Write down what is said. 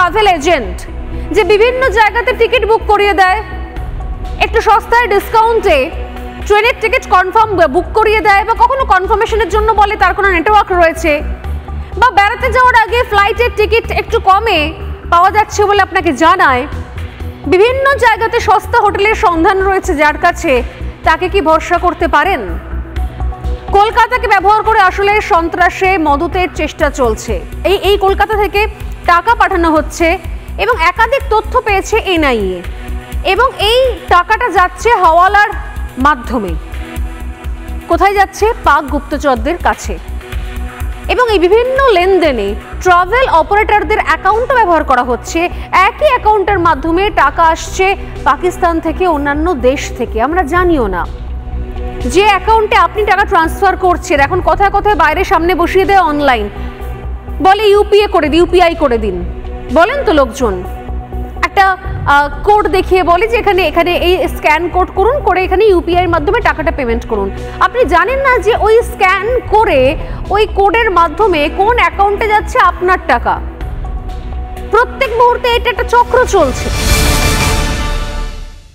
Travel agent যে বিভিন্ন জায়গাতে টিকিট বুক করিয়ে দেয়, একটু সস্তায় ডিসকাউন্টে ট্রেনের টিকিট কনফার্ম বুক করিয়ে দেয়, বা কখনো কনফার্মেশনের জন্য বলে তার কোনো নেটওয়ার্ক রয়েছে, বা বেড়াতে যাওয়ার আগে ফ্লাইটের টিকিট একটু কমে পাওয়া যাচ্ছে বলে আপনাকে জানায়, বিভিন্ন জায়গাতে সস্তা হোটেলের সন্ধান রয়েছে যার কাছে, তাকে কি ভরসা করতে পারেন? কলকাতাকে ব্যবহার করে আসলে সন্ত্রাসে মদতের চেষ্টা চলছে। এই কলকাতা থেকে টাকা পাঠানো হচ্ছে এবং একাধিক তথ্য পেয়েছে এনআইএ, এবং এই টাকাটা যাচ্ছে হাওয়ালার মাধ্যমে। কোথায় যাচ্ছে? পাক গুপ্তচরদের কাছে। এবং এই বিভিন্ন লেনদেনে ট্রাভেল অপারেটরদের অ্যাকাউন্টও ব্যবহার করা হচ্ছে। একই অ্যাকাউন্টের মাধ্যমে টাকা আসছে পাকিস্তান থেকে, অন্যান্য দেশ থেকে, আমরা জানিও না। যে অ্যাকাউন্টে আপনি টাকা ট্রান্সফার করছেন, এখন কথায় কথায় বাইরে সামনে বসিয়ে দেয় অনলাইন, বলে ইউপিআই করে দিন, বলেন তো লোকজন। একটা কোড দেখিয়ে বলে যে এখানে এই স্ক্যান কোড করুন, করে এখানে ইউপিআই এর মাধ্যমে টাকাটা পেমেন্ট করুন। আপনি জানেন না যে ওই স্ক্যান করে ওই কোডের মাধ্যমে কোন অ্যাকাউন্টে যাচ্ছে আপনার টাকা। প্রত্যেক মুহূর্তে এটা একটা চক্র চলছে।